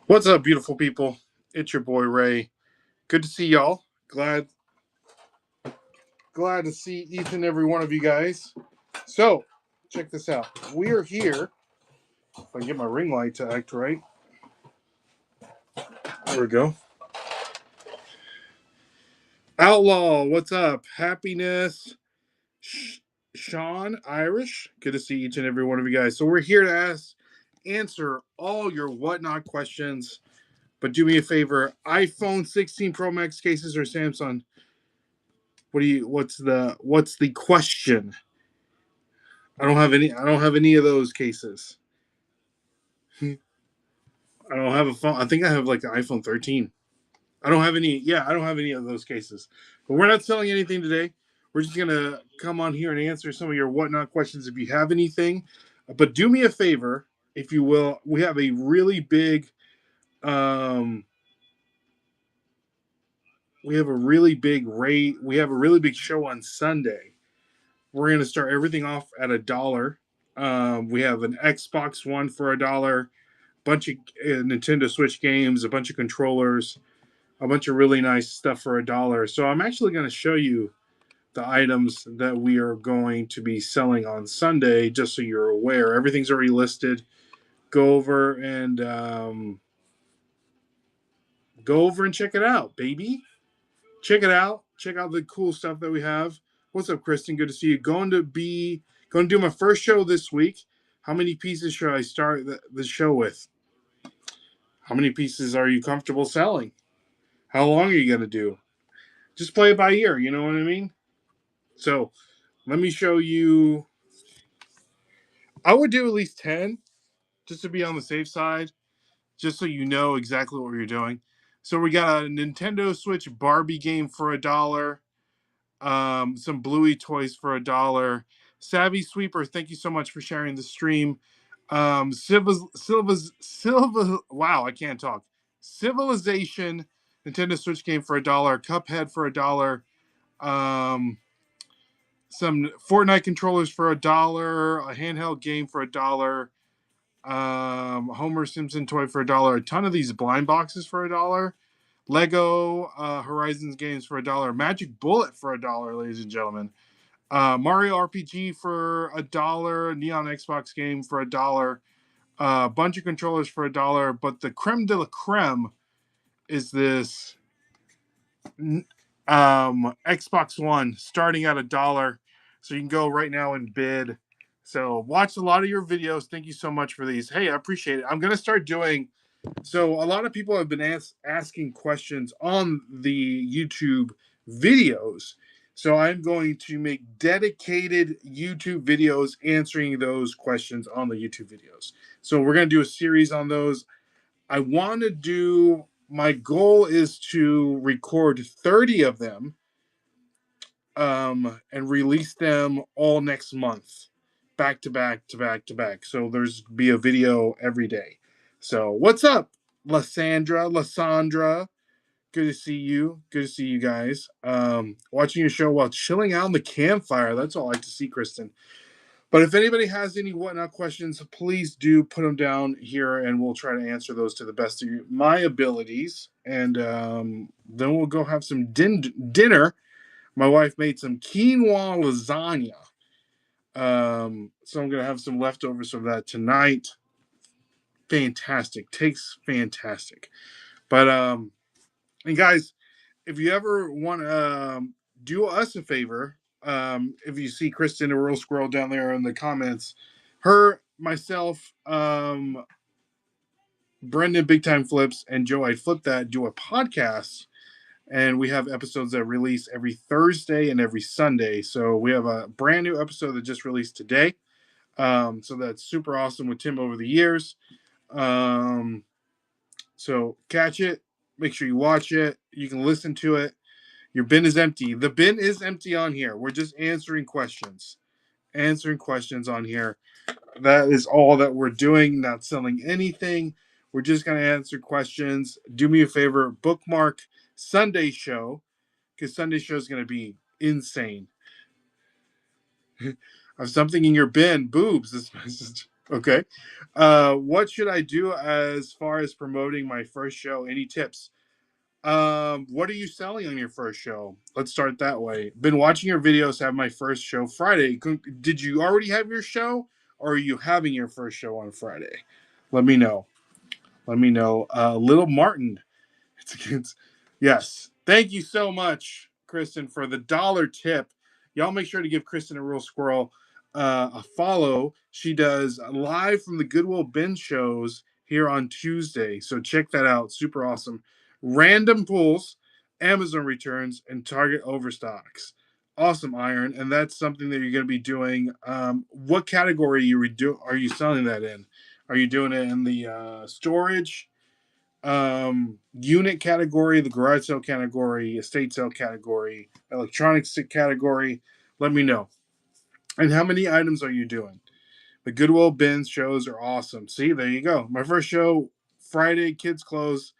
What's up, beautiful people? It's your boy Ray. Good to see y'all. Glad to see each and every one of you guys. So, check this out. We are here. If I can get my ring light to act right. There we go. Outlaw, what's up? Happiness. Sean Irish. Good to see each and every one of you guys. So we're here to answer all your whatnot questions. But do me a favor: iPhone 16 Pro Max cases or Samsung? What's the question? I don't have any of those cases. I don't have a phone. I think I have like an iPhone 13. I don't have any. Yeah, I don't have any of those cases. But we're not selling anything today. We're just gonna come on here and answer some of your whatnot questions if you have anything. But do me a favor, if you will. We have a really big. Um, we have a really big rate. We have a really big show on Sunday. We're gonna start everything off at $1. We have an Xbox One for $1, bunch of Nintendo Switch games, a bunch of controllers, a bunch of really nice stuff for $1. So I'm actually going to show you the items that we are going to be selling on Sunday, just so you're aware. Everything's already listed. Go over and check it out, baby. Check it out. Check out the cool stuff that we have. What's up, Kristen? Good to see you. Going to do my first show this week. How many pieces should I start the show with? How many pieces are you comfortable selling? How long are you going to do? Just play it by ear, you know what I mean? So let me show you. I would do at least 10 just to be on the safe side, just so you know exactly what you're doing. So we got a Nintendo Switch Barbie game for $1, some Bluey toys for $1. Savvy Sweeper, thank you so much for sharing the stream. Wow, I can't talk. Civilization Nintendo Switch game for $1. Cuphead for $1. Um, some Fortnite controllers for $1, a handheld game for $1, Homer Simpson toy for $1, a ton of these blind boxes for $1, Lego Horizons games for $1, Magic Bullet for $1, ladies and gentlemen, Mario RPG for $1, Neon Xbox game for $1, a bunch of controllers for $1, but the creme de la creme is this Xbox One starting at $1. So you can go right now and bid. So watch a lot of your videos. Thank you so much for these. Hey, I appreciate it. I'm gonna start doing. So a lot of people have been asking questions on the YouTube videos. So I'm going to make dedicated YouTube videos answering those questions on the YouTube videos. So we're gonna do a series on those. I want to do. My goal is to record 30 of them and release them all next month, back to back to back to back. So there's be a video every day. So what's up, Lysandra? Good to see you. Good to see you guys. Watching your show while chilling out on the campfire. That's all I like to see, Kristen. But if anybody has any whatnot questions, please do put them down here, and we'll try to answer those to the best of my abilities. And then we'll go have some dinner. My wife made some quinoa lasagna. So I'm gonna have some leftovers of that tonight. Fantastic, tastes fantastic. But and guys, if you ever want to do us a favor, if you see Kristen a real squirrel down there in the comments, her, myself, Brendan Big Time Flips, and Joe I Flip That do a podcast, and we have episodes that release every Thursday and every Sunday. So we have a brand new episode that just released today. So that's super awesome with Tim over the years. So catch it. Make sure you watch it. You can listen to it. Your bin is empty. The bin is empty on here. We're just answering questions. Answering questions on here. That is all that we're doing. Not selling anything. We're just going to answer questions. Do me a favor. Bookmark Sunday show, because Sunday show is going to be insane. Of something in your bin. Boobs. This message. Okay. What should I do as far as promoting my first show? Any tips? What are you selling on your first show? Let's start that way. Been watching your videos. Have my first show Friday. Did you already have your show, or are you having your first show on Friday? Let me know. Let me know. Little Martin. It's yes. Thank you so much, Kristen, for the dollar tip. Y'all make sure to give Kristen a real squirrel a follow. She does live from the Goodwill Bin shows here on Tuesday. So check that out. Super awesome. Random pulls, Amazon returns, and Target overstocks. Awesome, Iron. And that's something that you're going to be doing. What category are you selling that in? Are you doing it in the storage? Unit category, the garage sale category, estate sale category, electronics category? Let me know. And how many items are you doing? The Goodwill Bin shows are awesome. See, there you go. My first show Friday, kids clothes.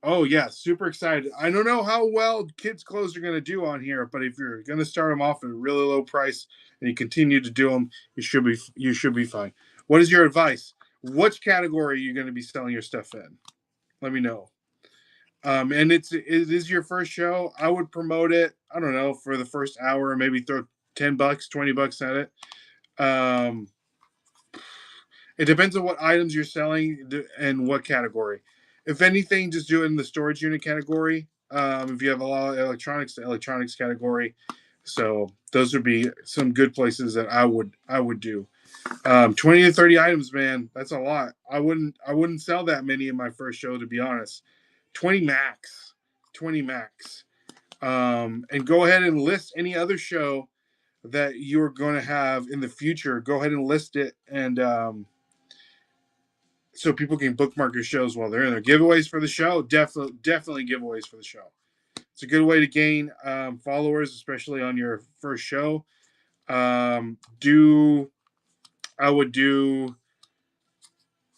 Oh yeah, super excited. I don't know how well kids clothes are going to do on here, but if you're going to start them off at a really low price and you continue to do them, you should be fine. What is your advice? Which category are you going to be selling your stuff in? Let me know. And it is your first show. I would promote it. I don't know, for the first hour, maybe throw $10, $20 at it. Um, it depends on what items you're selling and what category. If anything, just do it in the storage unit category. If you have a lot of electronics, the electronics category. So those would be some good places that I would do. 20 to 30 items, man. That's a lot. I wouldn't sell that many in my first show, to be honest. 20 max. 20 max. And go ahead and list any other show that you're going to have in the future. Go ahead and list it, and so people can bookmark your shows while they're in there. Giveaways for the show, definitely giveaways for the show. It's a good way to gain followers, especially on your first show. Do I would do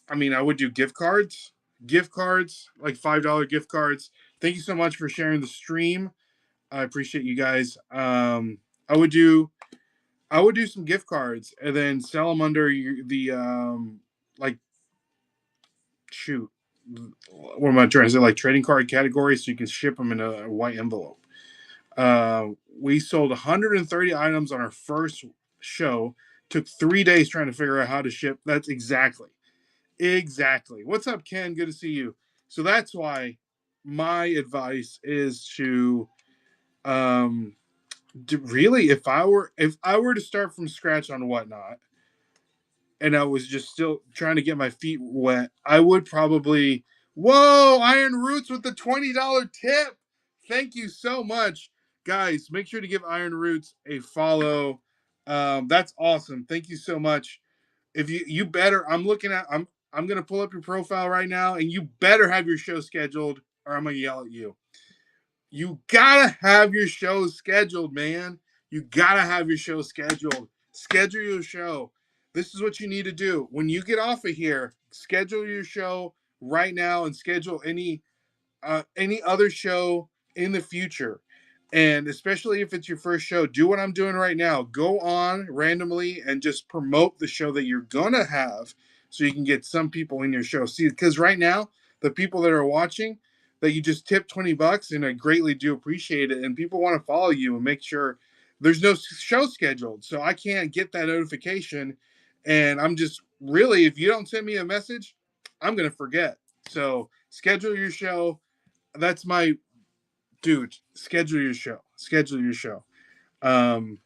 I would do gift cards, like $5 gift cards. Thank you so much for sharing the stream. I appreciate you guys. I would do I would do some gift cards and then sell them under the like shoot. What am I trying to say? Like trading card category, so you can ship them in a white envelope. We sold 130 items on our first show. Took 3 days trying to figure out how to ship. That's exactly. What's up, Ken? Good to see you. So that's why my advice is um, really, if I were to start from scratch on Whatnot, and I was just still trying to get my feet wet, I would probably. Whoa, Iron Roots with the $20 tip. Thank you so much, guys. Make sure to give Iron Roots a follow. That's awesome. Thank you so much. If you better, I'm gonna pull up your profile right now, and you better have your show scheduled, or I'm gonna yell at you. You gotta have your show scheduled, man. You gotta have your show scheduled. Schedule your show. This is what you need to do. When you get off of here, schedule your show right now and schedule any other show in the future. And especially if it's your first show, do what I'm doing right now. Go on randomly and just promote the show that you're gonna have so you can get some people in your show. See, because right now, the people that are watching that you just tip $20, and I greatly do appreciate it. And people want to follow you and make sure there's no show scheduled. So I can't get that notification. And I'm just really, if you don't send me a message, I'm gonna forget. So schedule your show. That's my dude. Schedule your show. Schedule your show. Um,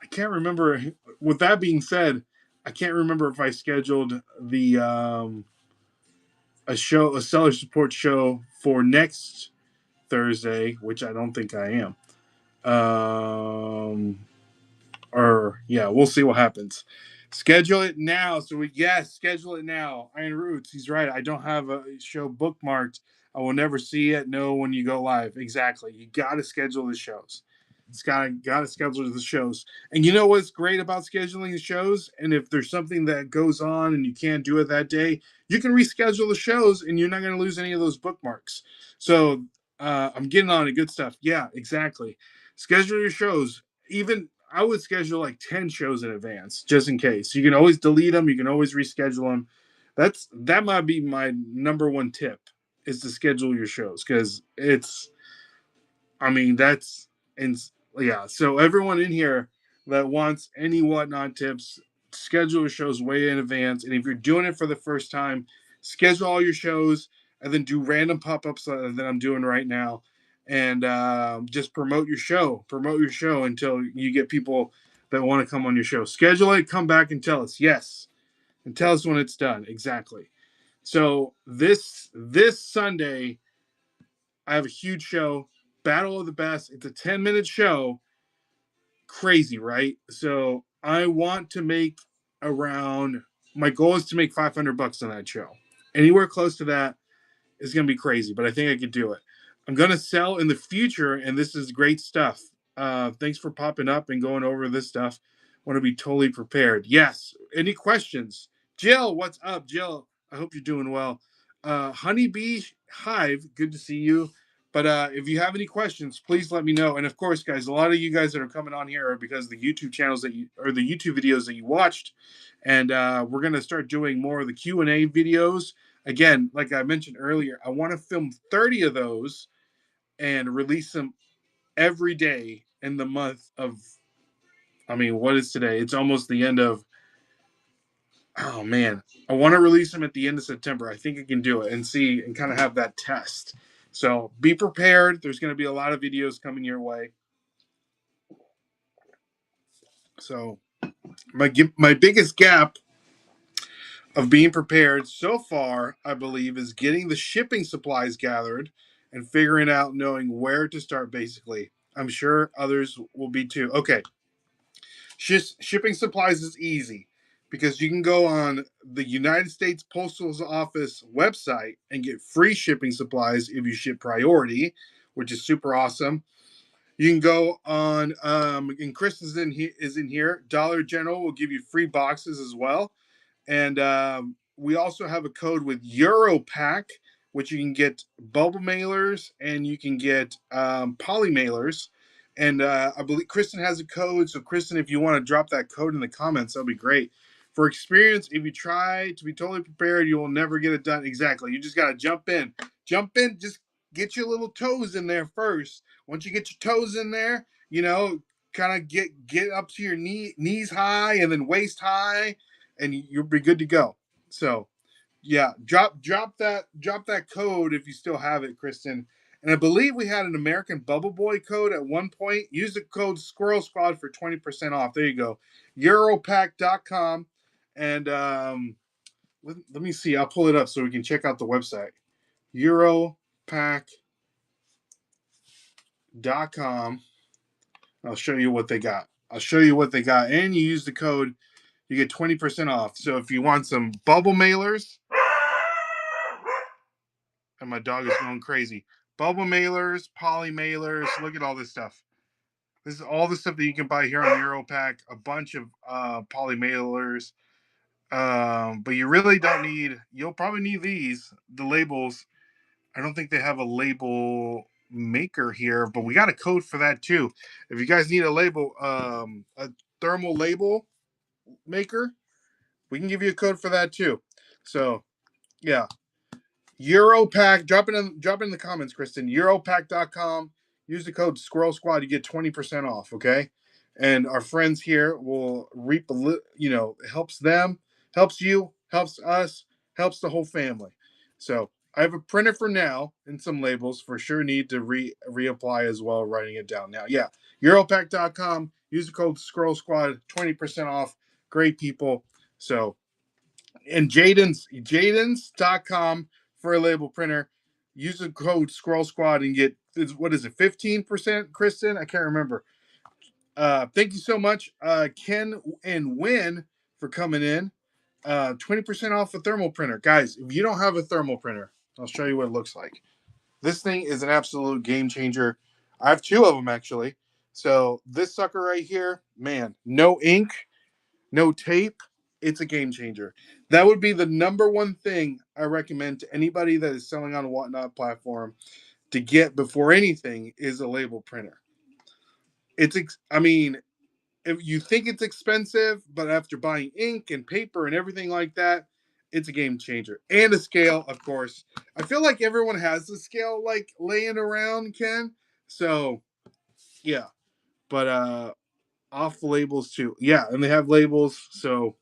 I can't remember. With that being said, I can't remember if I scheduled the a seller support show for next Thursday, which I don't think I am. Or yeah, we'll see what happens. Schedule it now. So schedule it now. Iron Roots, he's right. I don't have a show bookmarked. I will never see it. Know when you go live. Exactly. You got to schedule the shows. It's got to schedule the shows. And you know what's great about scheduling the shows? And if there's something that goes on and you can't do it that day, you can reschedule the shows, and you're not going to lose any of those bookmarks. So I'm getting on to good stuff. Yeah, exactly. Schedule your shows. Even I would schedule like 10 shows in advance just in case. You can always delete them, you can always reschedule them. That might be my number one tip is to schedule your shows because it's I mean, that's and yeah. So everyone in here that wants any whatnot tips, schedule your shows way in advance. And if you're doing it for the first time, schedule all your shows and then do random pop ups that I'm doing right now, and just promote your show. Promote your show until you get people that want to come on your show. Schedule it. Come back and tell us yes, and tell us when it's done exactly. So this Sunday I have a huge show, Battle of the Best. It's a 10-minute show. Crazy, right? So I want to make around my goal is to make $500 on that show. Anywhere close to that is going to be crazy, but I think I could do it. I'm going to sell in the future, and this is great stuff. Thanks for popping up and going over this stuff. Want to be totally prepared. Yes. Any questions? Jill, what's up? Jill, I hope you're doing well. Honeybee Hive, good to see you. But if you have any questions, please let me know. And of course, guys, a lot of you guys that are coming on here are because of the YouTube channels that you or the YouTube videos that you watched. And we're gonna start doing more of the Q&A videos. Again, like I mentioned earlier, I want to film 30 of those and release them every day in the month of I mean, what is today? It's almost the end of oh man. I want to release them at the end of September. I think I can do it and see and kind of have that test. So be prepared. There's going to be a lot of videos coming your way. So my biggest gap of being prepared so far, I believe, is getting the shipping supplies gathered and figuring out knowing where to start basically. I'm sure others will be too. Okay. Shipping supplies is easy because you can go on the United States Postal Office website and get free shipping supplies if you ship priority, which is super awesome. You can go on, and Chris is in here. Dollar General will give you free boxes as well. And we also have a code with Europack, which you can get bubble mailers and you can get poly mailers. And I believe Kristen has a code. So, Kristen, if you want to drop that code in the comments, that'll be great. For experience, if you try to be totally prepared, you will never get it done. Exactly. You just got to jump in. Jump in. Just get your little toes in there first. Once you get your toes in there, kind of get up to your knees high and then waist high and you'll be good to go. So yeah, drop that code if you still have it, Kristen. And I believe we had an American Bubble Boy code at one point. Use the code Squirrel Squad for 20% off. There you go. Europack.com. And let me see. I'll pull it up so we can check out the website. Europack.com. I'll show you what they got. And you use the code, you get 20% off. So if you want some bubble mailers, and my dog is going crazy. Bubble mailers, poly mailers, look at all this stuff. This is all the stuff that you can buy here on Europack. A bunch of poly mailers. But you really don't need, you'll probably need the labels. I don't think they have a label maker here, but we got a code for that too. If you guys need a thermal label maker, we can give you a code for that too. So yeah, Europack. Drop it in the comments, Kristen. Europack.com. Use the code Squirrel Squad. You get 20% off. Okay, and our friends here will reap helps them, helps you, helps us, helps the whole family. So I have a printer for now and some labels for sure. Need to reapply as well. Writing it down now. Yeah, Europack.com. Use the code Squirrel Squad. 20% off. Great people. So and Jaden's.com for a label printer. Use the code Scroll Squad and get what is it, 15%, Kristen? I can't remember. Thank you so much, Ken and Win, for coming in. 20% off a thermal printer. Guys, if you don't have a thermal printer, I'll show you what it looks like. This thing is an absolute game changer. I have two of them actually. So this sucker right here, man, no ink, no tape. It's a game changer. That would be the number one thing I recommend to anybody that is selling on a Whatnot platform to get before anything is a label printer. I mean, if you think it's expensive, but after buying ink and paper and everything like that, it's a game changer. And a scale, of course. I feel like everyone has the scale like laying around, Ken. So yeah. But off labels too. Yeah, and they have labels, so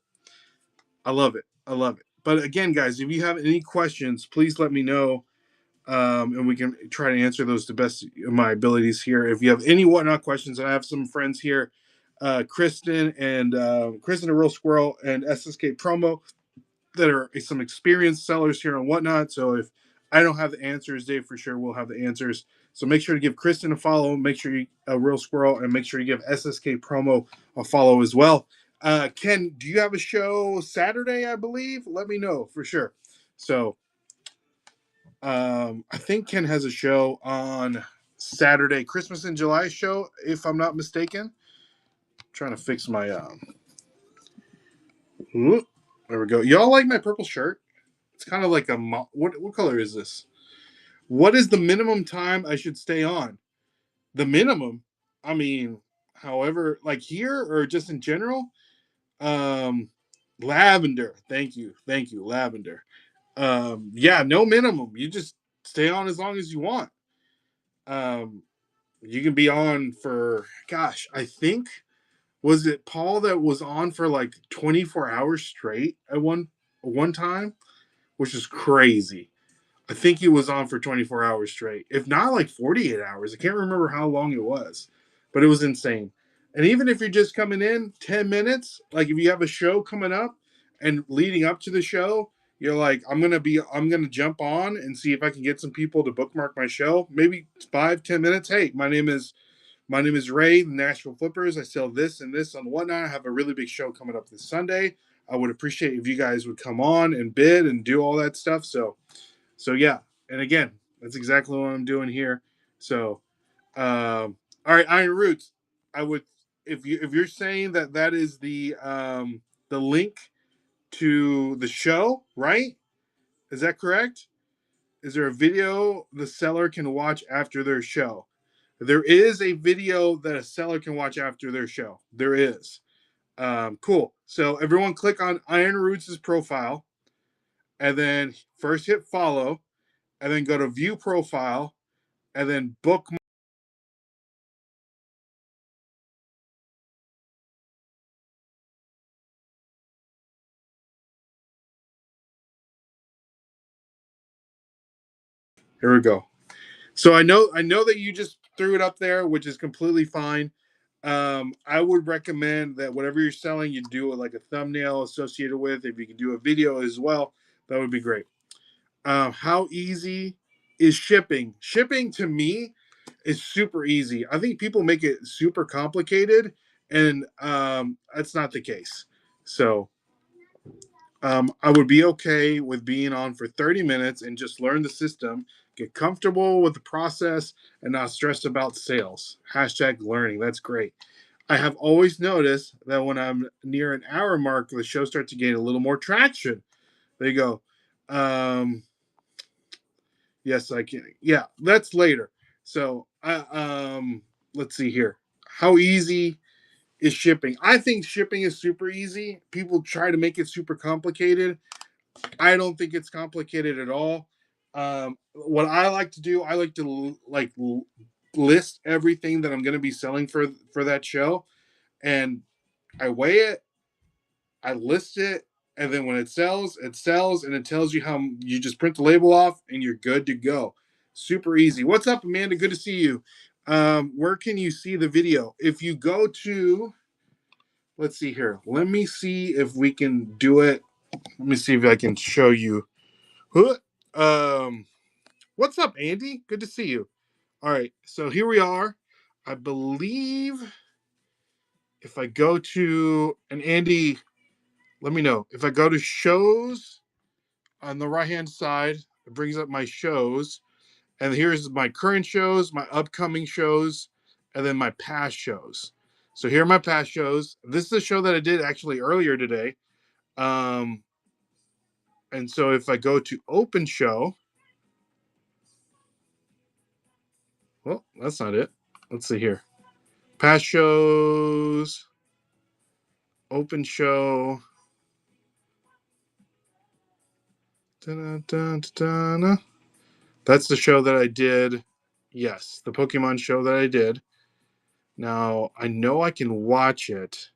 I love it. I love it. But again, guys, if you have any questions, please let me know. And we can try to answer those to best of my abilities here. If you have any whatnot questions, I have some friends here, Kristen, a real squirrel, and SSK Promo that are some experienced sellers here and whatnot. So if I don't have the answers, Dave for sure will have the answers. So make sure to give Kristen a follow. Make sure you a real squirrel, and make sure you give SSK Promo a follow as well. Ken, do you have a show Saturday? I believe. Let me know for sure. So I think Ken has a show on Saturday, Christmas in July show, if I'm not mistaken. I'm trying to fix my there we go. Y'all like my purple shirt? It's kind of like a what color is this? What is the minimum time I should stay on? The minimum? I mean, however, like here or just in general? Um Lavender. Thank you. Thank you. Lavender. Yeah, no minimum. You just stay on as long as you want. Um you can be on for, gosh, I think, was it Paul that was on for like 24 hours straight at one time, which is crazy. I think he was on for 24 hours straight, if not like 48 hours. I can't remember how long it was, but it was insane. And even if you're just coming in 10 minutes, like if you have a show coming up and leading up to the show, you're like, I'm going to jump on and see if I can get some people to bookmark my show. Maybe 5-10 minutes. Hey, my name is Ray, the Nashville Flippers. I sell this and this and whatnot. I have a really big show coming up this Sunday. I would appreciate if you guys would come on and bid and do all that stuff. So yeah, and again, that's exactly what I'm doing here. So, all right, Iron Roots. I would, if you're saying that is the link to the show, right? Is that correct? Is there a video the seller can watch after their show? There is a video that a seller can watch after their show. There is. Cool. So everyone click on Iron Roots' profile and then first hit follow and then go to view profile and then book. Here we go. So I know that you just threw it up there, which is completely fine. I would recommend that whatever you're selling, you do it like a thumbnail associated with. If you can do a video as well, that would be great. How easy is shipping? Shipping to me is super easy. I think people make it super complicated, and that's not the case. So I would be okay with being on for 30 minutes and just learn the system, get comfortable with the process, and not stress about sales. Hashtag learning. That's great. I have always noticed that when I'm near an hour mark, the show starts to gain a little more traction. There you go. Um, yes, I can. Yeah, that's later. So, let's see here. How easy is shipping? I think shipping is super easy. People try to make it super complicated. I don't think it's complicated at all. What I like to do, I like to list everything that I'm going to be selling for that show, and I weigh it, I list it, and then when it sells, and it tells you how you just print the label off, and you're good to go. Super easy. What's up, Amanda? Good to see you. Where can you see the video? If you go to, let's see here. Let me see if we can do it. Let me see if I can show you. Um, what's up, Andy? Good to see you. All right, so here we are. I believe if I go to, and Andy, let me know. If I go to shows on the right hand side, it brings up my shows. And here's my current shows, my upcoming shows, and then my past shows. So here are my past shows. This is a show that I did actually earlier today. Um, and so if I go to open show, well, that's not it. Let's see here. Past shows. Open show. Da-da-da-da-da. That's the show that I did. Yes, the Pokemon show that I did. Now, I know I can watch it.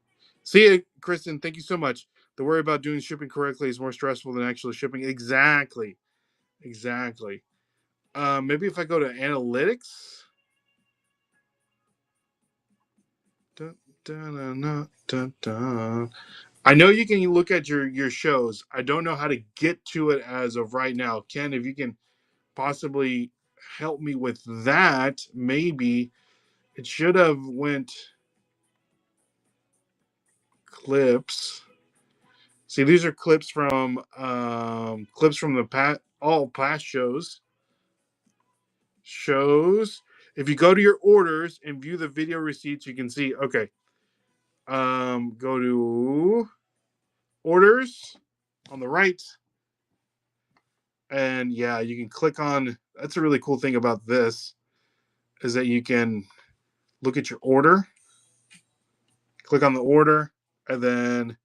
See you, Kristen. Thank you so much. The worry about doing shipping correctly is more stressful than actually shipping. Exactly. Exactly. Maybe if I go to analytics. Dun, dun, dun, dun, dun. I know you can look at your shows. I don't know how to get to it as of right now. Ken, if you can possibly help me with that, maybe it should have went clips. See, these are clips from the all past shows. Shows. If you go to your orders and view the video receipts, you can see. Okay, go to orders on the right, and yeah, you can click on. That's a really cool thing about this is that you can look at your order, click on the order, and then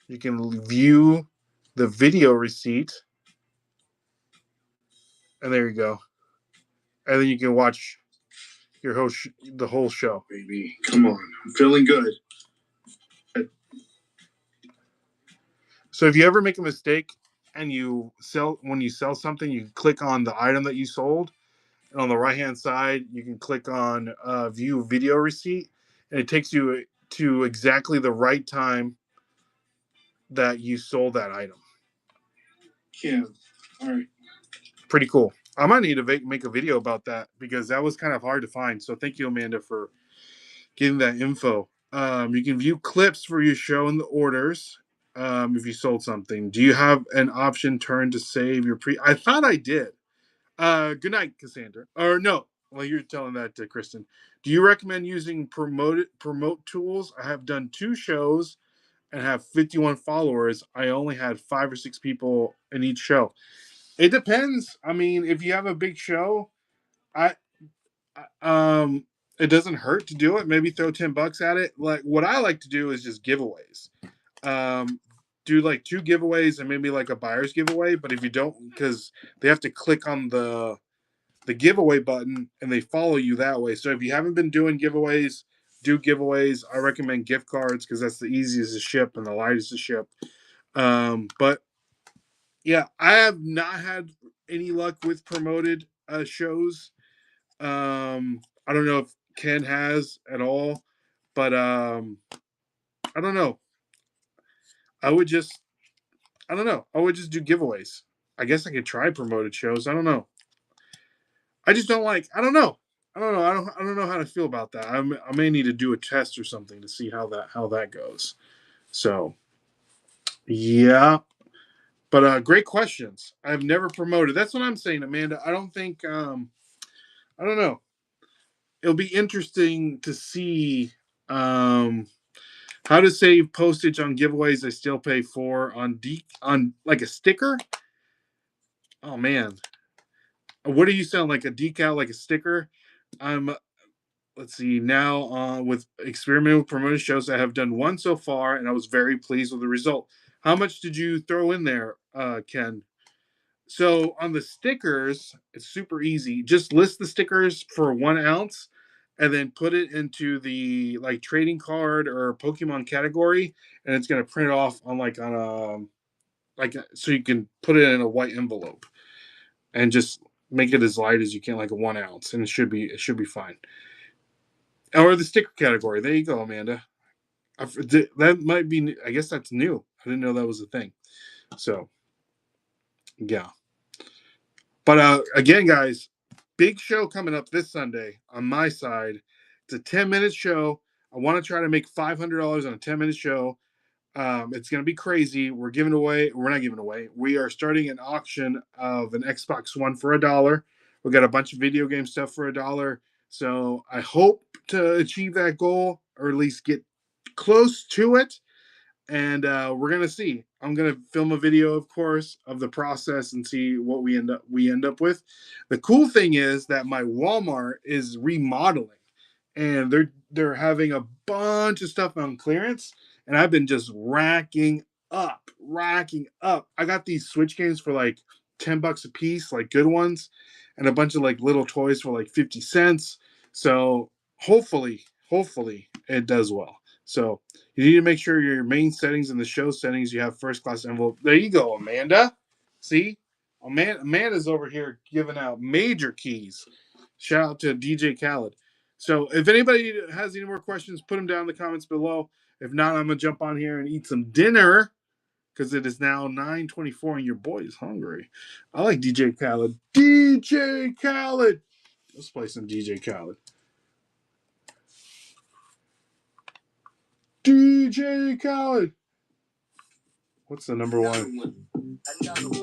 you can view the video receipt, and there you go. And then you can watch the whole show. Baby, come on, I'm feeling good. So if you ever make a mistake and when you sell something, you click on the item that you sold, and on the right hand side, you can click on view video receipt, and it takes you to exactly the right time that you sold that item. Yeah. All right. Pretty cool. I might need to make a video about that because that was kind of hard to find. So thank you, Amanda, for getting that info. You can view clips for your show in the orders if you sold something. Do you have an option turn to save your I thought I did. Good night, Cassandra. Or no, well, you're telling that to Kristen. Do you recommend using promote tools? I have done 2 shows and have 51 followers. I only had 5 or 6 people in each show. It depends. I mean, if you have a big show, I it doesn't hurt to do it. Maybe throw $10 at it. Like what I like to do is just giveaways. Do like 2 giveaways and maybe like a buyer's giveaway. But if you don't, because they have to click on the giveaway button and they follow you that way. So if you haven't been doing giveaways, do giveaways. I recommend gift cards because that's the easiest to ship and the lightest to ship. But yeah, I have not had any luck with promoted shows. I don't know if Ken has at all, but I don't know. I would just I don't know. I would just do giveaways. I guess I could try promoted shows. I don't know. I just don't like. I don't know. I don't know. I don't know how to feel about that. I may need to do a test or something to see how that goes. So yeah, but great questions. I've never promoted. That's what I'm saying, Amanda. I don't think. I don't know. It'll be interesting to see how to save postage on giveaways I still pay for on like a sticker. Oh man, what do you sound like a decal, like a sticker? I'm let's see now with experimental promoted shows. I have done 1 so far, and I was very pleased with the result. How much did you throw in there, Ken? So on the stickers, it's super easy. Just list the stickers for 1 ounce, and then put it into the like trading card or Pokemon category, and it's gonna print it off on so you can put it in a white envelope and just make it as light as you can, like a 1 ounce, and it should be fine. Or the sticker category. There you go, Amanda. That might be. I guess that's new. I didn't know that was a thing. So yeah. But again, guys, big show coming up this Sunday on my side. It's a 10-minute show. I want to try to make $500 on a 10-minute show. It's going to be crazy. We're not giving away. We are starting an auction of an Xbox One for $1. We got a bunch of video game stuff for $1. So I hope to achieve that goal or at least get close to it. And we're gonna see. I'm gonna film a video, of course, of the process and see what we end up with. The cool thing is that my Walmart is remodeling, and they're having a bunch of stuff on clearance, and I've been just racking up. I got these Switch games for like $10 a piece, like good ones, and a bunch of like little toys for like 50 cents. So hopefully it does well. So you need to make sure your main settings and the show settings you have first class envelope. There you go, Amanda. See, Amanda's over here giving out major keys. Shout out to DJ Khaled. So if anybody has any more questions, put them down in the comments below. If not, I'm gonna jump on here and eat some dinner because it is now 9:24 and your boy is hungry. I like DJ Khaled. DJ Khaled. Let's play some DJ Khaled. DJ Khaled. What's the number one?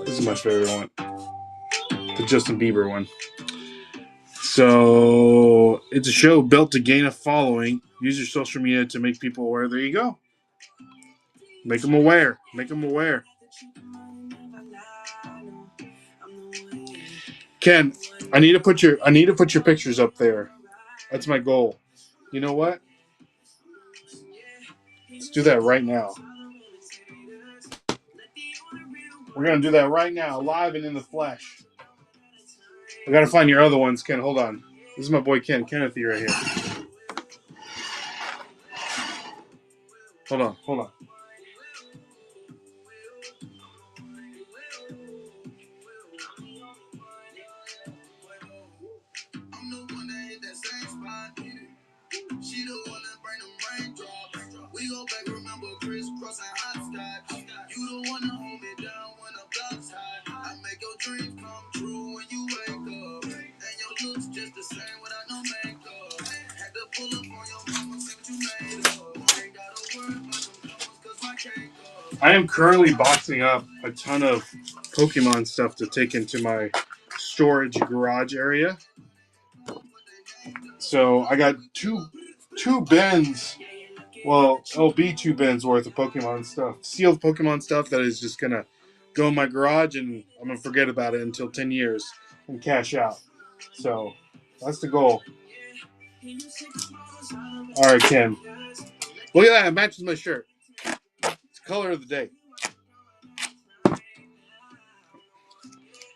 This is my favorite one. The Justin Bieber one. So it's a show built to gain a following. Use your social media to make people aware. There you go. Make them aware. Make them aware. Ken, I need to put your pictures up there. That's my goal. You know what? Let's do that right now. We're gonna do that right now, live and in the flesh. I gotta find your other ones, Ken. Hold on. This is my boy Ken, Kenneth right here. Hold on. She the one that bring them raindrops. We go back, remember crisscrossing hot scotch. You the one that hold me down when the block's hot. I make your dreams come true when you wake up. And your looks just the same without no makeup. Had to pull up on your mama, see what you made of. Ain't gotta worry about them numbers cause my cake up. I am currently boxing up a ton of Pokemon stuff to take into my storage garage area. So I got two bins. Well, it'll be 2 bins worth of Pokemon stuff, sealed Pokemon stuff that is just gonna go in my garage, and I'm gonna forget about it until 10 years and cash out. So that's the goal. All right, Ken. Look at that! It matches my shirt. It's the color of the day.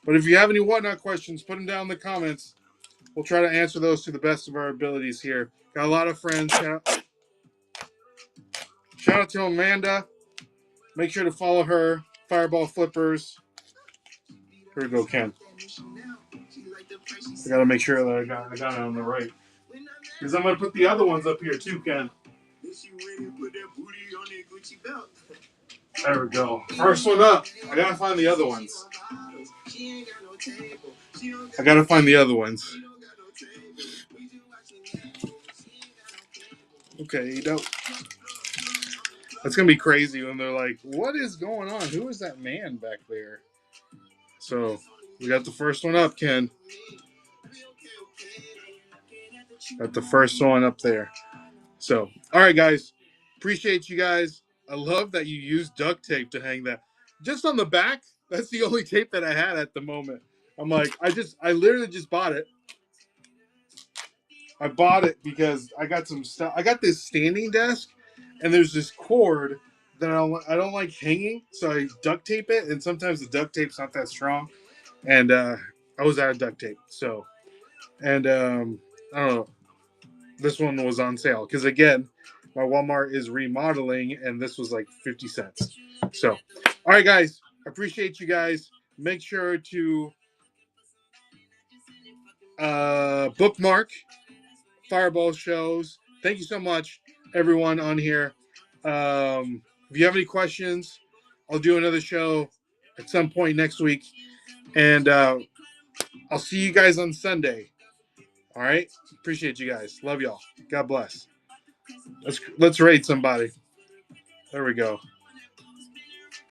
But if you have any whatnot questions, put them down in the comments. We'll try to answer those to the best of our abilities here. Got a lot of friends. Shout out to Amanda. Make sure to follow her. Fireball Flippers. Here we go, Ken. I gotta make sure that I got it on the right. Because I'm gonna put the other ones up here too, Ken. There we go. First one up. I gotta find the other ones. Okay, dope. That's gonna be crazy when they're like, "What is going on? Who is that man back there?" So we got the first one up, Ken. Got the first one up there. So, all right, guys. Appreciate you guys. I love that you used duct tape to hang that. Just on the back. That's the only tape that I had at the moment. I'm like, I literally just bought it. I bought it because I got some stuff. I got this standing desk, and there's this cord that I don't like hanging, so I duct tape it. And sometimes the duct tape's not that strong, and I was out of duct tape. So, and I don't know. This one was on sale because again, my Walmart is remodeling, and this was like 50 cents. So, all right, guys, appreciate you guys. Make sure to bookmark Fireball shows. Thank you so much, everyone on here. If you have any questions, I'll do another show at some point next week, and I'll see you guys on Sunday. All right, appreciate you guys. Love y'all. God bless. Let's raid somebody. There we go.